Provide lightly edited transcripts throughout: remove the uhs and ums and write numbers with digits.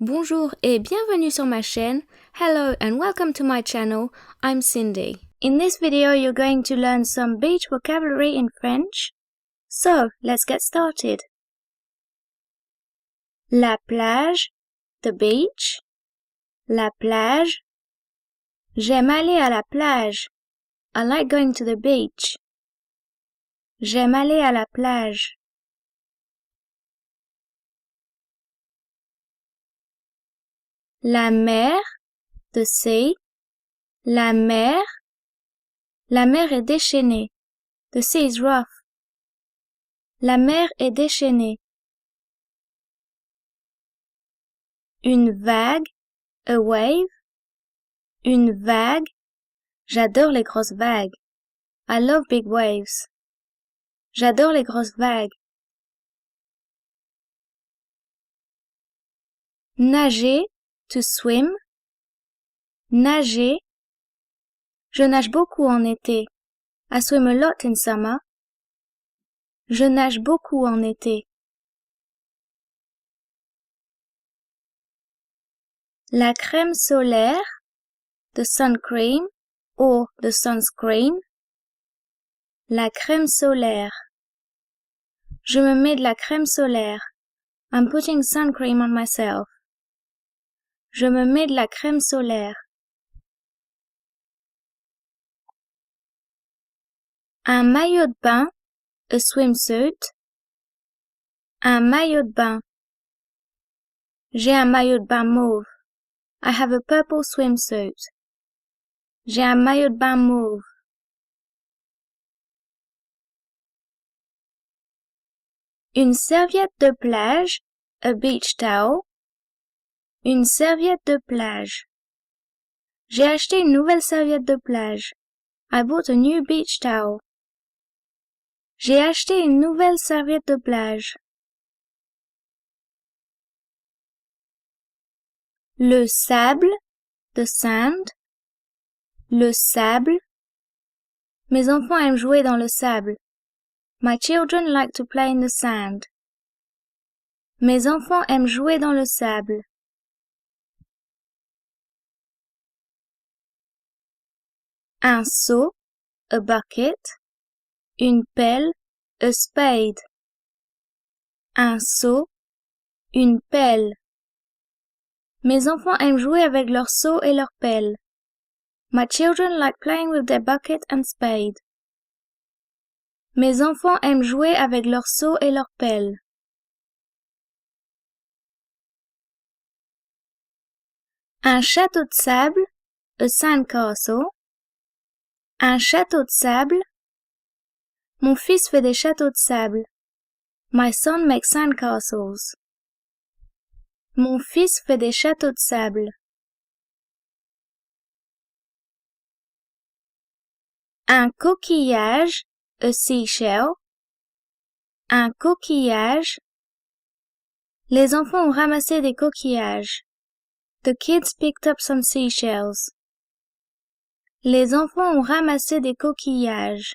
Bonjour et bienvenue sur ma chaîne. Hello and welcome to my channel. I'm Cindy. In this video, you're going to learn some beach vocabulary in French. So, let's get started. La plage, the beach. La plage. J'aime aller à la plage. I like going to the beach. J'aime aller à la plage. La mer, the sea. La mer. La mer est déchaînée. The sea is rough. La mer est déchaînée. Une vague, a wave. Une vague. J'adore les grosses vagues. I love big waves. J'adore les grosses vagues. Nager, to swim. Nager. Je nage beaucoup en été. I swim a lot in summer. Je nage beaucoup en été. La crème solaire, the sun cream or the sunscreen. La crème solaire. Je me mets de la crème solaire. I'm putting sun cream on myself. Je me mets de la crème solaire. Un maillot de bain, a swimsuit. Un maillot de bain. J'ai un maillot de bain mauve. I have a purple swimsuit. J'ai un maillot de bain mauve. Une serviette de plage, a beach towel. Une serviette de plage. J'ai acheté une nouvelle serviette de plage. I bought a new beach towel. J'ai acheté une nouvelle serviette de plage. Le sable, the sand. Le sable. Mes enfants aiment jouer dans le sable. My children like to play in the sand. Mes enfants aiment jouer dans le sable. Un seau, a bucket. Une pelle, a spade. Un seau, une pelle. Mes enfants aiment jouer avec leur seau et leur pelle. My children like playing with their bucket and spade. Mes enfants aiment jouer avec leur seau et leur pelle. Un château de sable, a sandcastle. Un château de sable. Mon fils fait des châteaux de sable. My son makes sandcastles. Mon fils fait des châteaux de sable. Un coquillage, a seashell. Un coquillage. Les enfants ont ramassé des coquillages. The kids picked up some seashells. Les enfants ont ramassé des coquillages.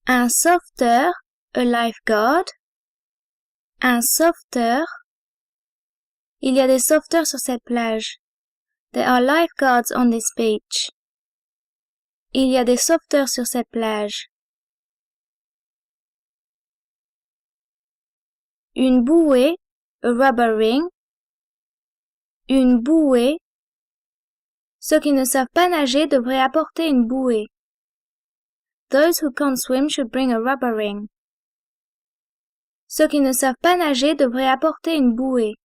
Un sauveteur, a lifeguard. Un sauveteur. Il y a des sauveteurs sur cette plage. There are lifeguards on this beach. Il y a des sauveteurs sur cette plage. Une bouée, a rubber ring. Une bouée. Ceux qui ne savent pas nager devraient apporter une bouée. Those who can't swim should bring a rubber ring. Ceux qui ne savent pas nager devraient apporter une bouée.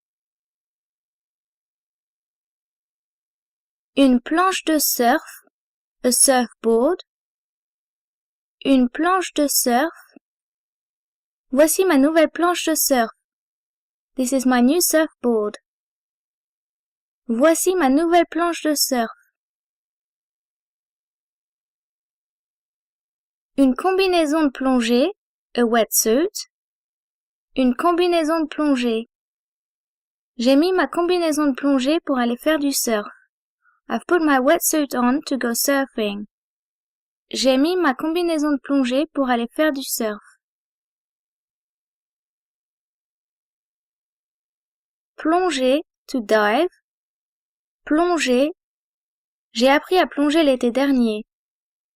Une planche de surf, a surfboard. Une planche de surf. Voici ma nouvelle planche de surf. This is my new surfboard. Voici ma nouvelle planche de surf. Une combinaison de plongée, a wetsuit. Une combinaison de plongée. J'ai mis ma combinaison de plongée pour aller faire du surf. I've put my wetsuit on to go surfing. J'ai mis ma combinaison de plongée pour aller faire du surf. Plonger, to dive. Plonger. J'ai appris à plonger l'été dernier.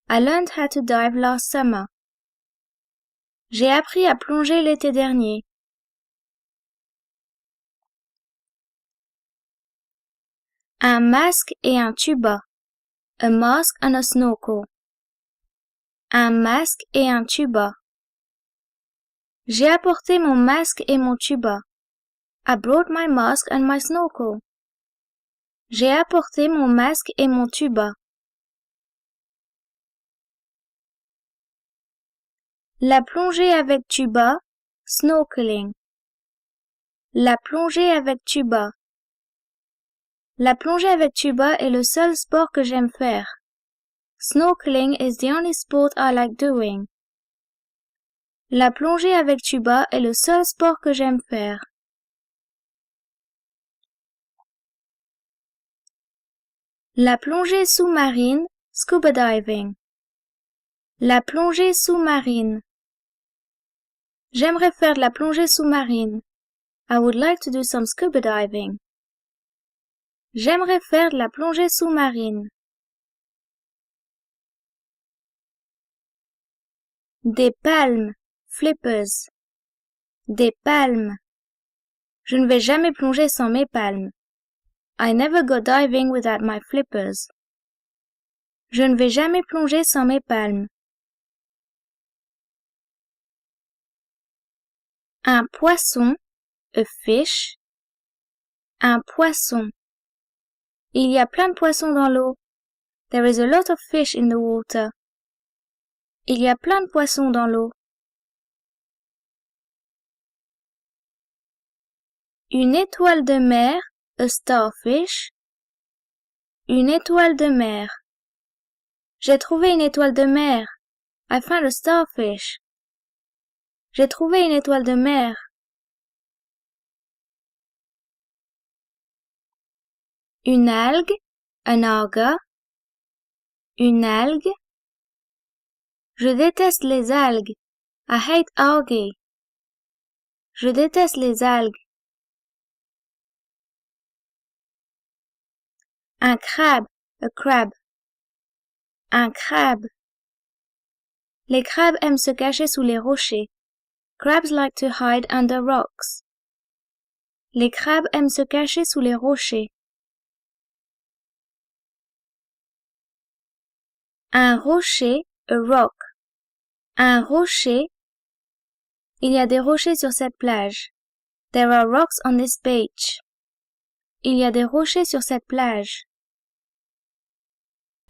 I learned how to dive last summer. J'ai appris à plonger l'été dernier. Un masque et un tuba. A mask and a snorkel. Un masque et un tuba. J'ai apporté mon masque et mon tuba. I brought my mask and my snorkel. J'ai apporté mon masque et mon tuba. La plongée avec tuba, snorkeling. La plongée avec tuba. La plongée avec tuba est le seul sport que j'aime faire. Snorkeling is the only sport I like doing. La plongée avec tuba est le seul sport que j'aime faire. La plongée sous-marine, scuba diving. La plongée sous-marine. J'aimerais faire de la plongée sous-marine. I would like to do some scuba diving. J'aimerais faire de la plongée sous-marine. Des palmes, flippers. Des palmes. Je ne vais jamais plonger sans mes palmes. I never go diving without my flippers. Je ne vais jamais plonger sans mes palmes. Un poisson, a fish. Un poisson. Il y a plein de poissons dans l'eau. There is a lot of fish in the water. Il y a plein de poissons dans l'eau. Une étoile de mer, a starfish. Une étoile de mer. J'ai trouvé une étoile de mer. I found a starfish. J'ai trouvé une étoile de mer. Une algue, an alga. Une algue. Je déteste les algues. I hate algae. Je déteste les algues. Un crabe, a crab. Un crabe. Les crabes aiment se cacher sous les rochers. Crabs like to hide under rocks. Les crabes aiment se cacher sous les rochers. Un rocher, a rock. Un rocher. Il y a des rochers sur cette plage. There are rocks on this beach. Il y a des rochers sur cette plage.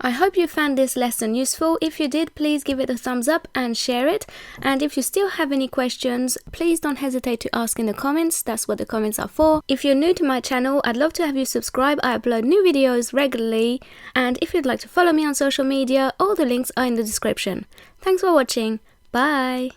I hope you found this lesson useful. If you did, please give it a thumbs up and share it. And if you still have any questions, please don't hesitate to ask in the comments. That's what the comments are for. If you're new to my channel, I'd love to have you subscribe. I upload new videos regularly. And if you'd like to follow me on social media, all the links are in the description. Thanks for watching. Bye!